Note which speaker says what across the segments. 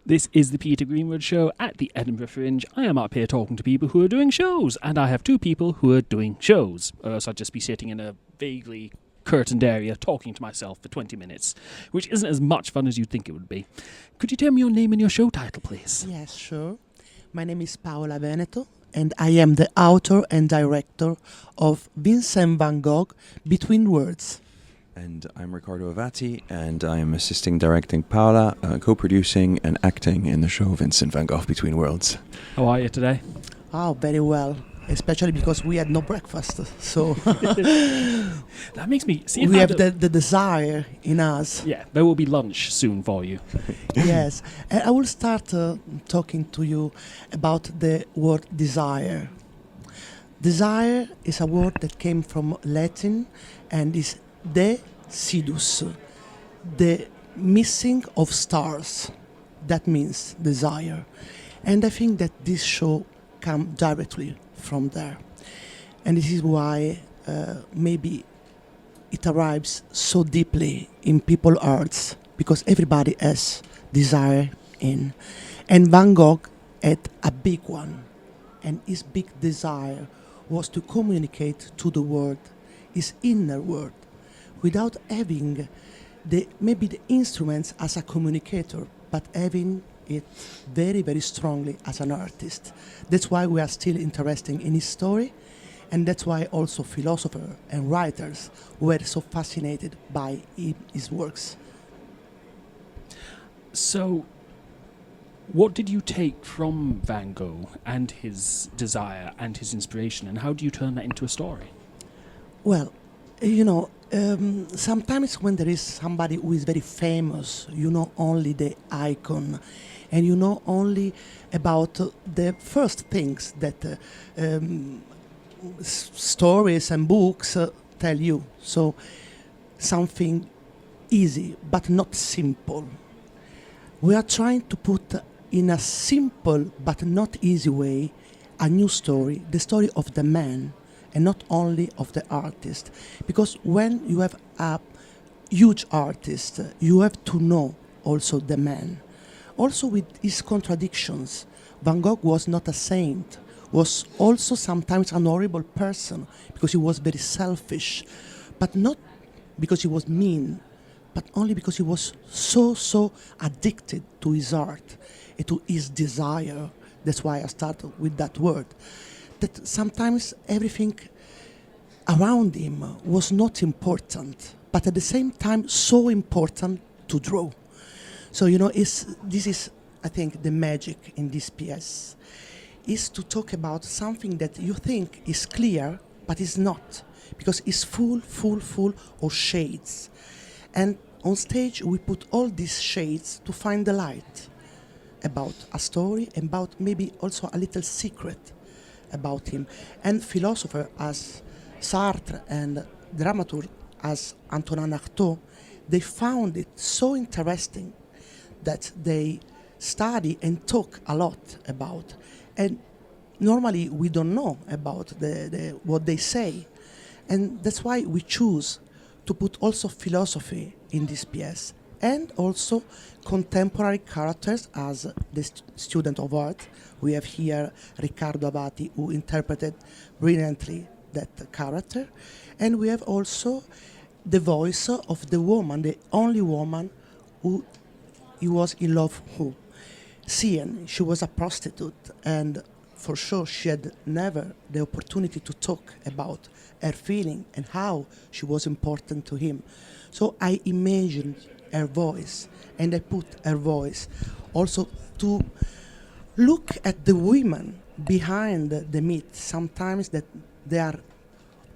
Speaker 1: This is the Peter Greenwood Show at the Edinburgh Fringe. I am up here talking to people who are doing shows, and I have two people who are doing shows. Or else I'd just be sitting in a vaguely curtained area talking to myself for 20 minutes, which isn't as much fun as you'd think it would be. Could you tell me your name and your show title, please?
Speaker 2: Yes, sure. My name is Paola Veneto, and I am the author and director of Vincent van Gogh, Between Words.
Speaker 3: And I'm Riccardo Avati, and I'm assisting directing Paola, co-producing and acting in the show Vincent van Gogh Between Worlds.
Speaker 1: How are you today?
Speaker 2: Oh, very well, especially because we had no breakfast. So
Speaker 1: That makes me... See,
Speaker 2: we have the desire in us.
Speaker 1: Yeah, there will be lunch soon for you.
Speaker 2: Yes. I will start talking to you about the word desire. Desire is a word that came from Latin and is decidus, the missing of stars. That means desire. And I think that this show comes directly from there. And this is why maybe it arrives so deeply in people's hearts, because everybody has desire in. And Van Gogh had a big one. And his big desire was to communicate to the world, his inner world, without having maybe the instruments as a communicator, but having it very, very strongly as an artist. That's why we are still interested in his story, and that's why also philosophers and writers were so fascinated by his works.
Speaker 1: So, what did you take from Van Gogh and his desire and his inspiration, and how do you turn that into a story?
Speaker 2: Well, sometimes when there is somebody who is very famous, you know only the icon, and you know only about the first things that stories and books tell you. So something easy, but not simple. We are trying to put in a simple but not easy way a new story, the story of the man, and not only of the artist. Because when you have a huge artist, you have to know also the man. Also with his contradictions, Van Gogh was not a saint, was also sometimes an horrible person, because he was very selfish, but not because he was mean, but only because he was so addicted to his art and to his desire. That's why I started with that word. That sometimes everything around him was not important, but at the same time so important to draw. So, this is, I think, the magic in this piece, is to talk about something that you think is clear, but is not, because it's full of shades. And on stage, we put all these shades to find the light about a story, about maybe also a little secret about him. And philosophers as Sartre and dramaturg as Antonin Artaud, they found it so interesting that they study and talk a lot about. And normally we don't know about what they say. And that's why we choose to put also philosophy in this piece, and also contemporary characters as the student of art. We have here Riccardo Avati, who interpreted brilliantly that character. And we have also the voice of the woman, the only woman who he was in love with. Sian, she was a prostitute, and for sure she had never the opportunity to talk about her feeling and how she was important to him. So I imagined her voice, and I put her voice also to look at the women behind the myth. Sometimes that they are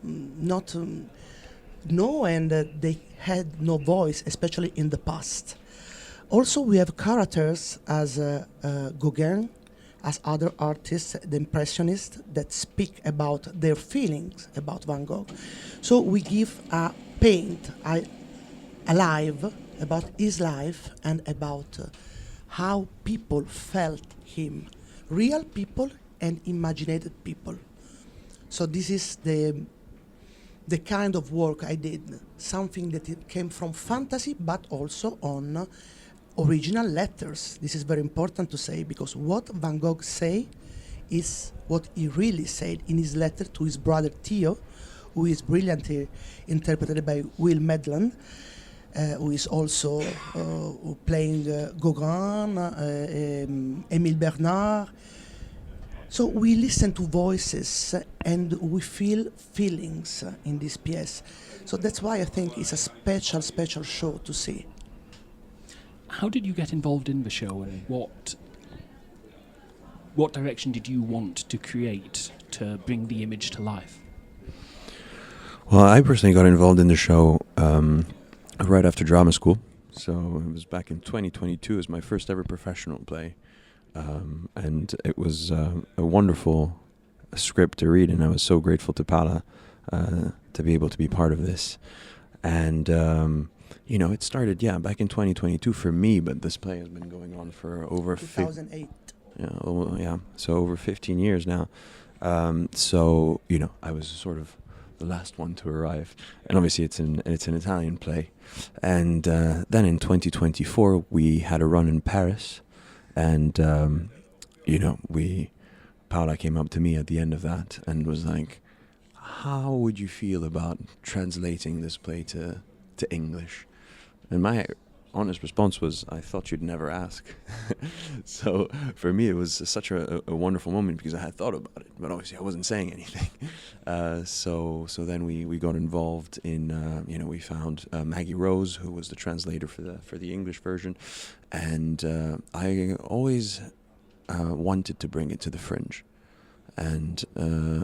Speaker 2: not and they had no voice, especially in the past. Also, we have characters as Gauguin, as other artists, the Impressionists, that speak about their feelings about Van Gogh. So we give a paint, a life about his life and about how people felt him, real people and imagined people. So this is the kind of work I did, something that it came from fantasy, but also on original letters. This is very important to say, because what Van Gogh say is what he really said in his letter to his brother Theo, who is brilliantly interpreted by Will Medland, who is also playing Gauguin, Émile Bernard. So we listen to voices and we feel feelings in this piece. So that's why I think it's a special, special show to see.
Speaker 1: How did you get involved in the show, and what direction did you want to create to bring the image to life?
Speaker 3: Well, I personally got involved in the show right after drama school. So it was back in 2022. It was my first ever professional play. And it was a wonderful script to read, and I was so grateful to Paola to be able to be part of this. And, it started, back in 2022 for me, but this play has been going on for over
Speaker 2: 2008.
Speaker 3: So over 15 years now. So, I was sort of the last one to arrive. And obviously it's an Italian play. And then in 2024, we had a run in Paris. And, Paola came up to me at the end of that and was like, how would you feel about translating this play to English? And my honest response was, I thought you'd never ask. So for me, it was such a wonderful moment because I had thought about it, but obviously I wasn't saying anything. So then we got involved in, we found Maggie Rose, who was the translator for the English version. And I always wanted to bring it to the Fringe. And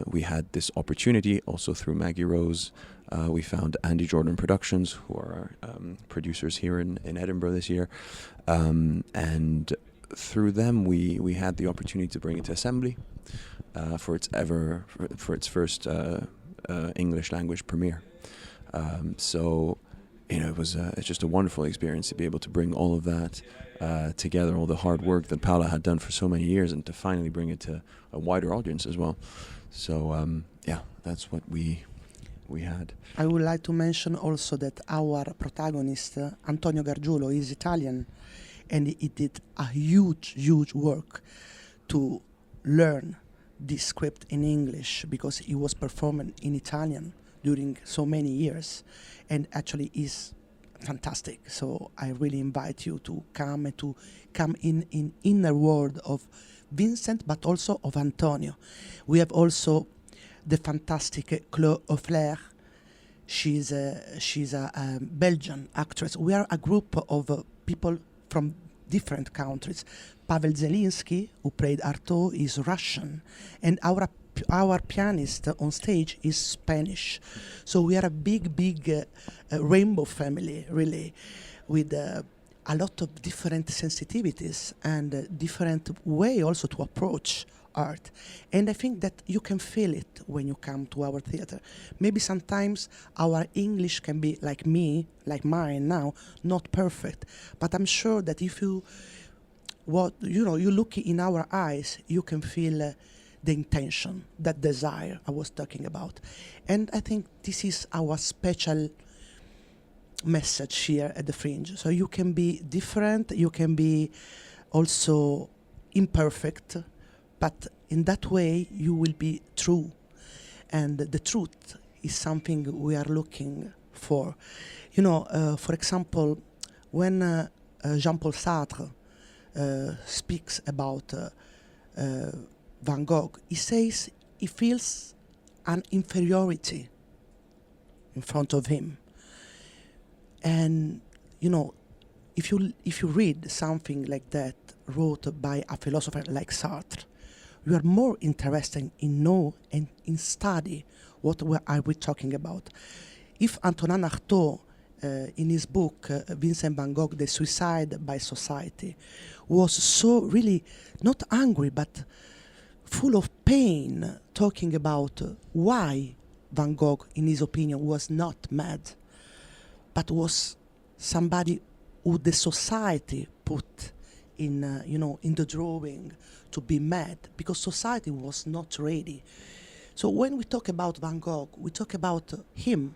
Speaker 3: we had this opportunity also through Maggie Rose. We found Andy Jordan Productions, who are producers here in Edinburgh this year. And through them, we had the opportunity to bring it to Assembly for its first English language premiere. So, it's just a wonderful experience to be able to bring all of that together, all the hard work that Paola had done for so many years, and to finally bring it to a wider audience as well. So, that's what we had.
Speaker 2: I would like to mention also that our protagonist, Antonio Gargiulo, is Italian, and he did a huge work to learn this script in English, because he was performing in Italian during so many years, and actually is fantastic. So I really invite you to come in inner world of Vincent, but also of Antonio. We have also the fantastic Chloe Offler. She's a Belgian actress. We are a group of people from different countries. Pavel Zelinsky, who played Artaud, is Russian, and our pianist on stage is Spanish. So we are a big rainbow family, really, with a lot of different sensitivities and different way also to approach art. And I think that you can feel it when you come to our theater. Maybe sometimes our English can be like mine now, not perfect. But I'm sure that if you look in our eyes, you can feel the intention, that desire I was talking about. And I think this is our special message here at the Fringe. So you can be different, you can be also imperfect, but in that way you will be true. And the truth is something we are looking for. For example, when Jean-Paul Sartre speaks about Van Gogh, he says he feels an inferiority in front of him. And if you read something like that wrote by a philosopher like Sartre, you are more interested in know and in study what are we talking about. If Antonin Artaud, in his book Vincent van Gogh, The Suicide by Society, was so really not angry but full of pain, talking about why Van Gogh, in his opinion, was not mad, but was somebody who the society put in the drawing to be mad, because society was not ready. So when we talk about Van Gogh, we talk about him,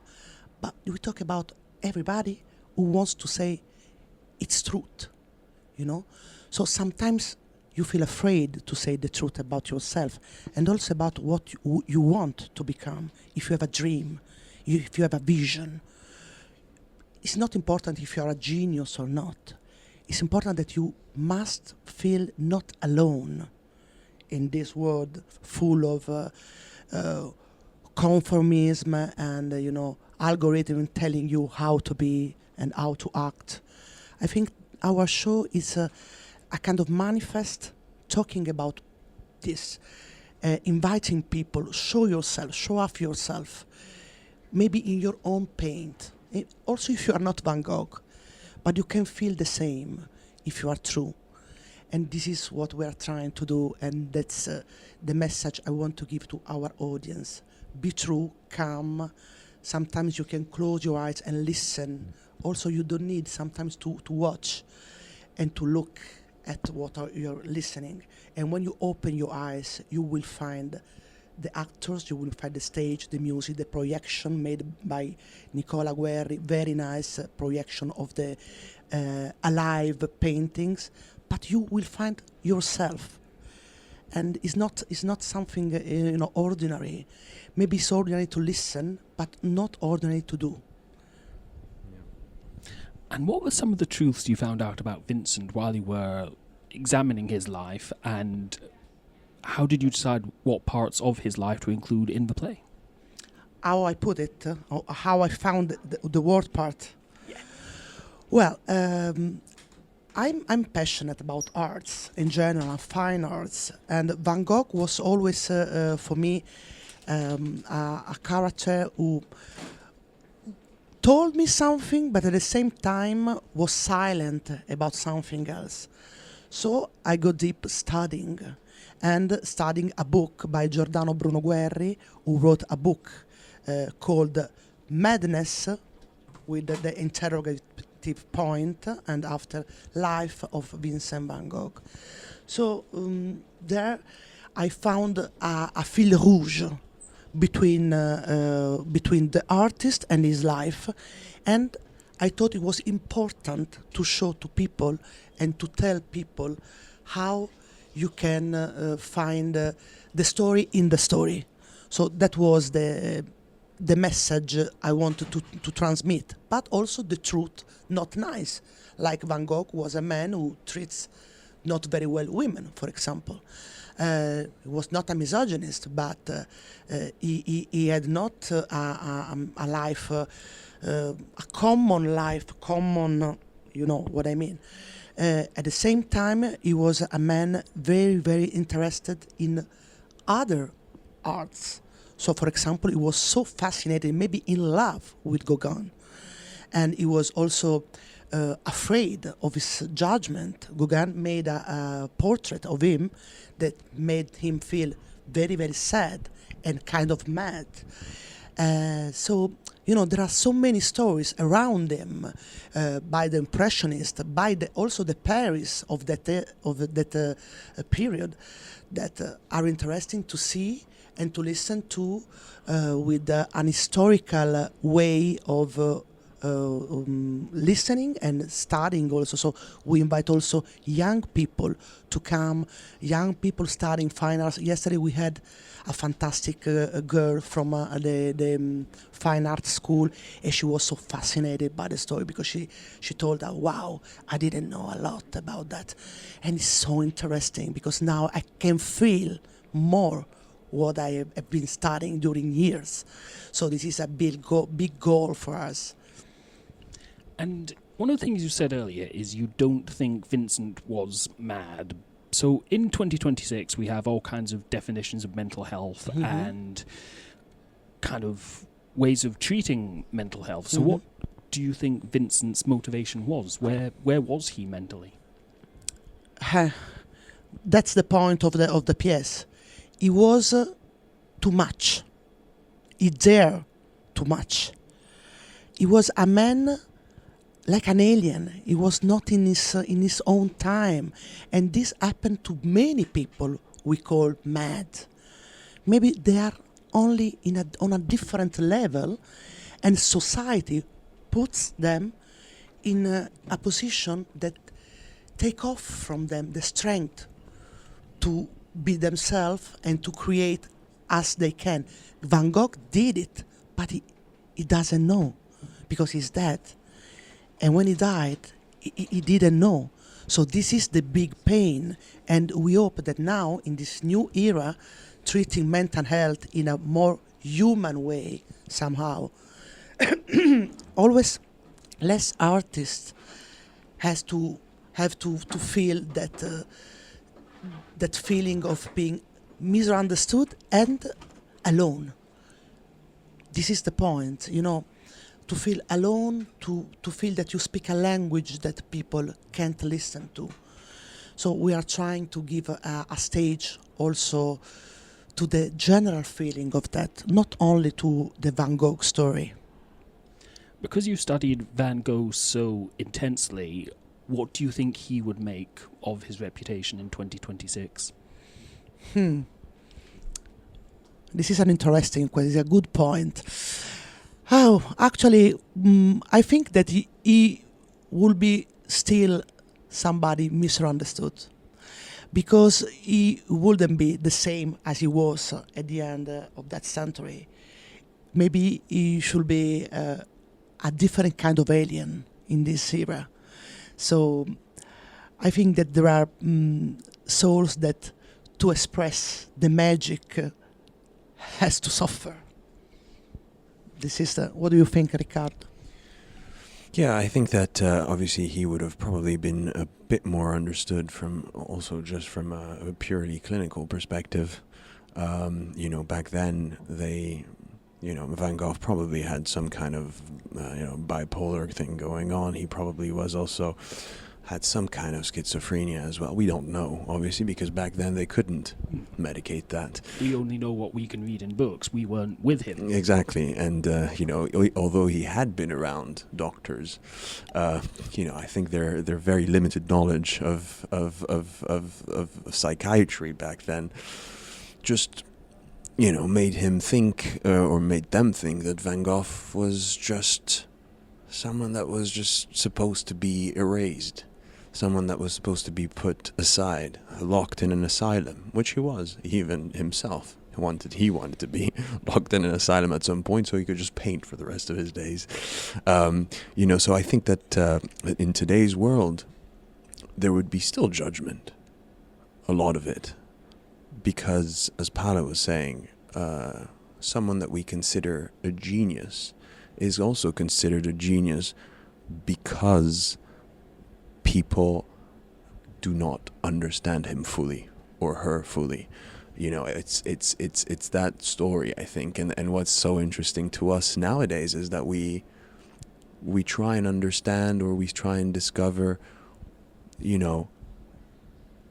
Speaker 2: but we talk about everybody who wants to say it's truth. you know. So sometimes you feel afraid to say the truth about yourself and also about what you want to become. If you have a dream, if you have a vision, it's not important if you are a genius or not. It's important that you must feel not alone in this world full of conformism and, algorithm telling you how to be and how to act. I think our show is a kind of manifest talking about this, inviting people, show yourself, show off yourself, maybe in your own paint. Also, if you are not Van Gogh, but you can feel the same if you are true. And this is what we are trying to do, and that's the message I want to give to our audience. Be true, calm. Sometimes you can close your eyes and listen. Also, you don't need sometimes to watch and to look at what you're listening. And when you open your eyes, you will find the actors, you will find the stage, the music, the projection made by Nicola Guerri, very nice projection of the alive paintings. But you will find yourself, and it's not something ordinary. Maybe it's ordinary to listen, but not ordinary to do.
Speaker 1: And what were some of the truths you found out about Vincent while you were examining his life, and how did you decide what parts of his life to include in the play?
Speaker 2: How I put it, or how I found the word part.
Speaker 1: Yeah.
Speaker 2: Well, I'm passionate about arts in general, fine arts, and Van Gogh was always for me a character who told me something, but at the same time was silent about something else. So I go deep studying a book by Giordano Bruno Guerri, who wrote a book called Madness, with the interrogative point, and after Life of Vincent van Gogh. So there I found a fil rouge between the artist and his life, and I thought it was important to show to people and to tell people how you can find the story in the story. So that was the message I wanted to transmit, but also the truth, not nice. Like Van Gogh was a man who treats not very well women, for example. He was not a misogynist, but he had not a life, a common life, you know what I mean. At the same time, he was a man very, very interested in other arts. So, for example, he was so fascinated, maybe in love with Gauguin. And he was also afraid of his judgment. Gauguin made a portrait of him that made him feel very, very sad and kind of mad. So, you know, there are so many stories around him by the Impressionists, by also the Paris of that period that are interesting to see and to listen to with an historical way of listening and studying also. So we invite also young people to come, young people studying fine arts. Yesterday we had a fantastic girl from the fine arts school, and she was so fascinated by the story because she told her, wow, I didn't know a lot about that. And it's so interesting because now I can feel more what I have been studying during years. So this is a big goal for us.
Speaker 1: And one of the things you said earlier is you don't think Vincent was mad. So in 2026, we have all kinds of definitions of mental health and kind of ways of treating mental health. So what do you think Vincent's motivation was? Where was he mentally?
Speaker 2: That's the point of the piece. He was too much. He dared too much. He was a man like an alien. He was not in his own time, and this happened to many people we call mad. Maybe they are only on a different level, and society puts them in a position that take off from them the strength to be themselves and to create as they can. Van Gogh did it, but he doesn't know because he's dead. And when he died, he didn't know. So this is the big pain. And we hope that now, in this new era, treating mental health in a more human way somehow, always less artists have to feel that feeling of being misunderstood and alone. This is the point, to feel alone, to feel that you speak a language that people can't listen to. So we are trying to give a stage also to the general feeling of that, not only to the Van Gogh story.
Speaker 1: Because you studied Van Gogh so intensely, what do you think he would make of his reputation in 2026?
Speaker 2: This is an interesting question. It's a good point. Oh, actually, I think that he will be still somebody misunderstood, because he wouldn't be the same as he was at the end of that century. Maybe he should be a different kind of alien in this era. So I think that there are souls that, to express the magic, has to suffer. This is what do you think, Riccardo?
Speaker 3: Yeah, I think that obviously he would have probably been a bit more understood from also just from a purely clinical perspective. Back then Van Gogh probably had some kind of bipolar thing going on. He probably was also had some kind of schizophrenia as well. We don't know, obviously, because back then they couldn't medicate that.
Speaker 1: We only know what we can read in books. We weren't with him.
Speaker 3: Exactly, and although he had been around doctors, I think their very limited knowledge of psychiatry back then just made him think or made them think that Van Gogh was just someone that was just supposed to be erased. Someone that was supposed to be put aside, locked in an asylum, which he was, even himself. He wanted to be locked in an asylum at some point so he could just paint for the rest of his days. So I think that in today's world, there would be still judgment, a lot of it. Because, as Paola was saying, someone that we consider a genius is also considered a genius because people do not understand him fully or her fully. It's that story, I think, and what's so interesting to us nowadays is that we try and understand, or we try and discover,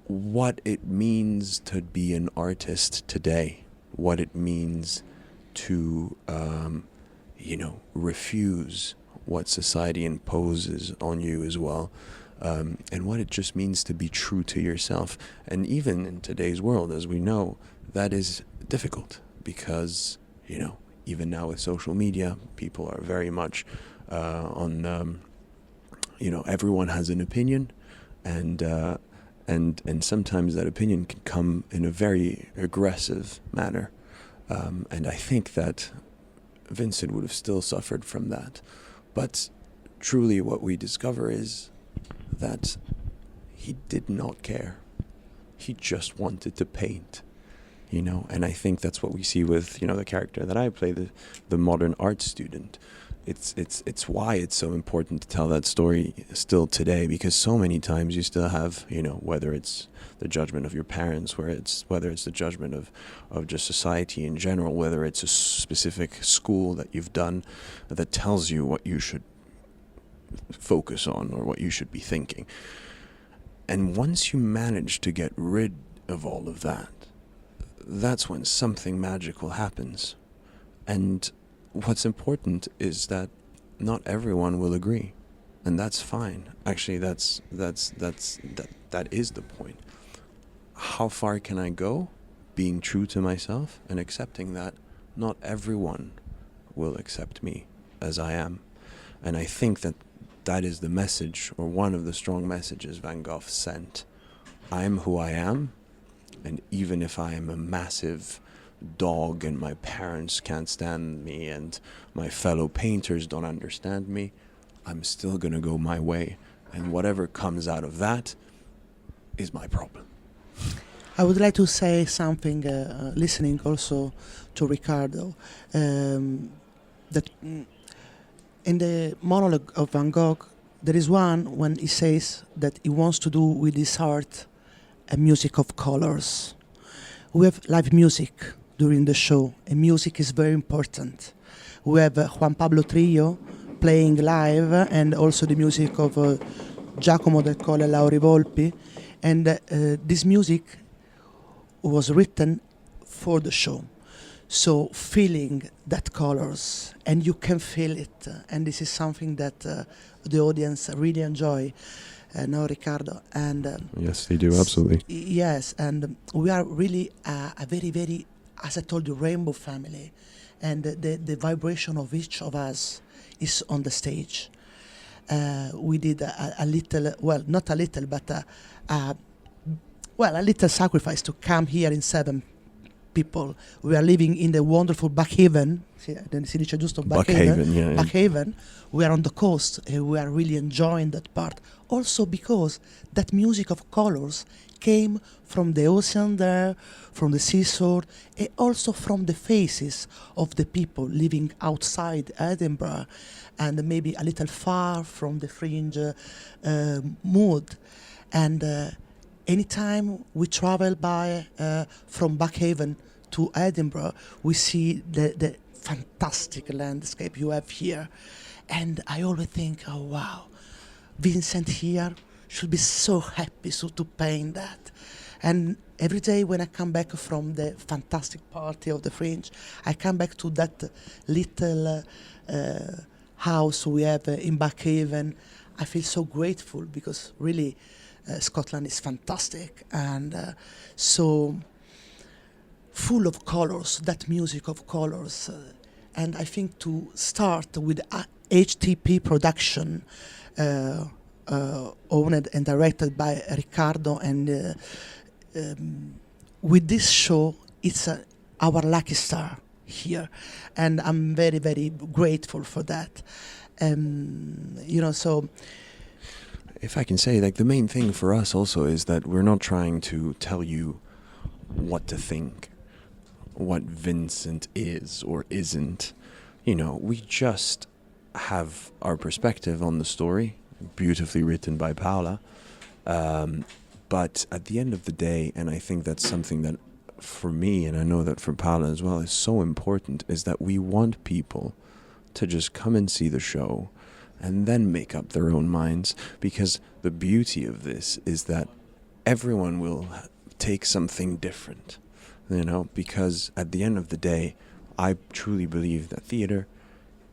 Speaker 3: what it means to be an artist today, what it means to refuse what society imposes on you as well. And what it just means to be true to yourself. And even in today's world, as we know, that is difficult because, even now with social media, people are very much on, everyone has an opinion, and sometimes that opinion can come in a very aggressive manner. And I think that Vincent would have still suffered from that. But truly what we discover is that he did not care. He just wanted to paint, and I think that's what we see with, the character that I play, the modern art student. It's why it's so important to tell that story still today, because so many times you still have, whether it's the judgment of your parents, whether it's the judgment of just society in general, whether it's a specific school that you've done that tells you what you should focus on or what you should be thinking. And once you manage to get rid of all of that, that's when something magical happens. And what's important is that not everyone will agree, and that's fine. Actually, that is the point. How far can I go being true to myself and accepting that not everyone will accept me as I am? And I think that that is the message, or one of the strong messages Van Gogh sent. I'm who I am, and even if I am a massive dog and my parents can't stand me and my fellow painters don't understand me, I'm still gonna go my way, and whatever comes out of that is my problem.
Speaker 2: I would like to say something, listening also to Riccardo, that in the monologue of Van Gogh, there is one when he says that he wants to do with his art a music of colors. We have live music during the show, and music is very important. We have Juan Pablo Trillo playing live, and also the music of Giacomo del Colle e Lauri Volpi, and this music was written for the show. So feeling that colors, and you can feel it, and this is something that the audience really enjoy. No, Riccardo, and
Speaker 3: Yes, they do, absolutely.
Speaker 2: yes, and we are really a very, very, as I told you, rainbow family, and the vibration of each of us is on the stage. We did a little, well, not a little, but a little sacrifice to come here in 7 people. We are living in the wonderful Backhaven. Si dice giusto
Speaker 3: Backhaven, yeah.
Speaker 2: Backhaven. We are on the coast, and we are really enjoying that part. Also because that music of colors came from the ocean there, from the seashore, and also from the faces of the people living outside Edinburgh, and maybe a little far from the fringe mood. And anytime we travel by from Backhaven to Edinburgh, we see the fantastic landscape you have here. And I always think, oh wow, Vincent here should be so happy to paint that. And every day when I come back from the fantastic party of the Fringe, I come back to that little house we have in Backhaven. I feel so grateful because really Scotland is fantastic and so full of colors, that music of colors. And I think to start with HTP production, owned and directed by Riccardo, and with this show, it's our lucky star here, and I'm very, very grateful for that. So
Speaker 3: if I can say, like, the main thing for us also is that we're not trying to tell you what to think, what Vincent is or isn't. We just have our perspective on the story, beautifully written by Paola. But at the end of the day, and I think that's something that for me, and I know that for Paola as well, is so important, is that we want people to just come and see the show and then make up their own minds, because the beauty of this is that everyone will take something different, because at the end of the day, I truly believe that theater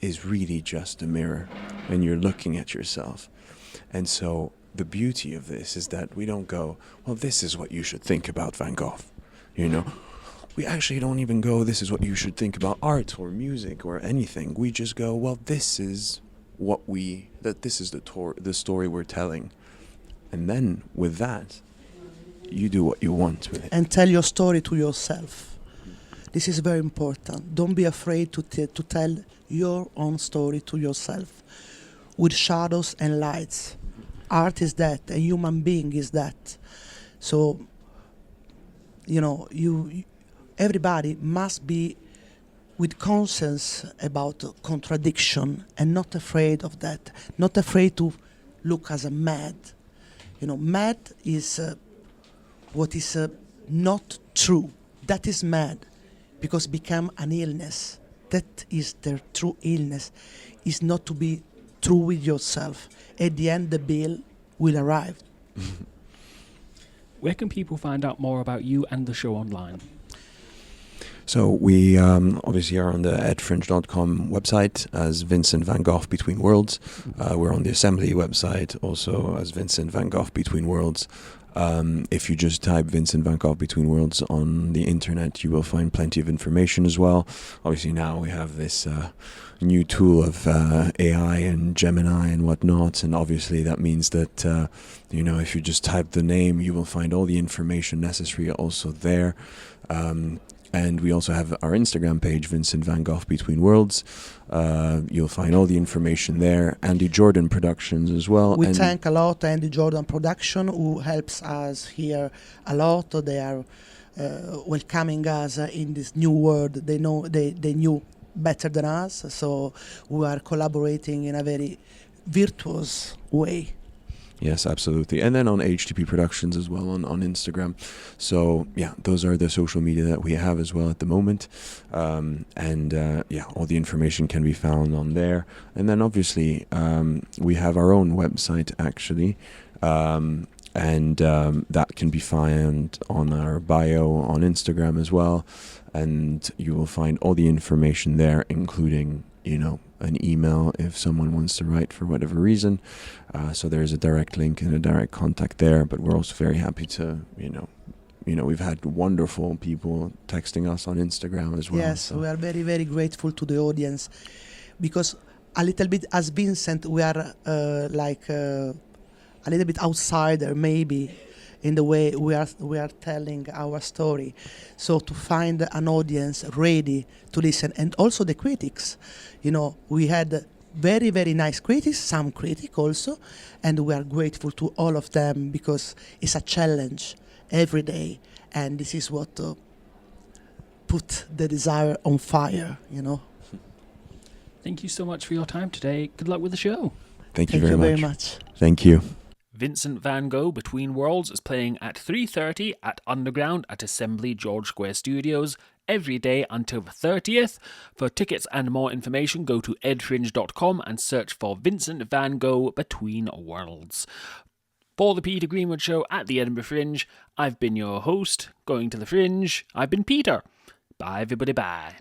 Speaker 3: is really just a mirror and you're looking at yourself. And so the beauty of this is that we don't go, well, this is what you should think about Van Gogh, We actually don't even go, this is what you should think about art or music or anything. We just go, well, this is this is the story we're telling. And then with that, you do what you want with it.
Speaker 2: And tell your story to yourself. This is very important. Don't be afraid to tell your own story to yourself, with shadows and lights. Art is that, a human being is that. So, everybody must be with conscience about contradiction and not afraid of that, not afraid to look as a mad. Mad is what is not true. That is mad, because become an illness. That is their true illness, is not to be true with yourself. At the end, the bill will arrive.
Speaker 1: Where can people find out more about you and the show online?
Speaker 3: So we obviously are on the edfringe.com website as Vincent van Gogh Between Worlds. We're on the Assembly website also as Vincent van Gogh Between Worlds. If you just type Vincent van Gogh Between Worlds on the internet, you will find plenty of information as well. Obviously now we have this new tool of AI and Gemini and whatnot, and obviously that means that if you just type the name, you will find all the information necessary also there. And we also have our Instagram page, Vincent van Gogh Between Worlds. You'll find all the information there. Andy Jordan Productions as well.
Speaker 2: We thank a lot Andy Jordan Production, who helps us here a lot. They are welcoming us in this new world. They knew better than us, so we are collaborating in a very virtuous way.
Speaker 3: Yes, absolutely. And then on HTP Productions as well on Instagram. So, yeah, those are the social media that we have as well at the moment. All the information can be found on there. And then obviously we have our own website actually. That can be found on our bio on Instagram as well. And you will find all the information there, including, an email if someone wants to write for whatever reason. So there's a direct link and a direct contact there. But we're also very happy to, we've had wonderful people texting us on Instagram as well.
Speaker 2: Yes, so we are very, very grateful to the audience, because a little bit as Vincent, we are a little bit outsider maybe in the way we are telling our story. So to find an audience ready to listen, and also the critics, we had very, very nice critics, some critics also, and we are grateful to all of them, because it's a challenge every day, and this is what put the desire on fire,
Speaker 1: Thank you so much for your time today. Good luck with the show.
Speaker 3: Thank you very
Speaker 2: much.
Speaker 3: Thank you.
Speaker 1: Vincent van Gogh Between Worlds is playing at 3:30 at Underground at Assembly George Square Studios every day until the 30th. For tickets and more information, go to edfringe.com and search for Vincent van Gogh Between Worlds. For the Peter Greenwood Show at the Edinburgh Fringe, I've been your host. Going to the Fringe, I've been Peter. Bye everybody, bye.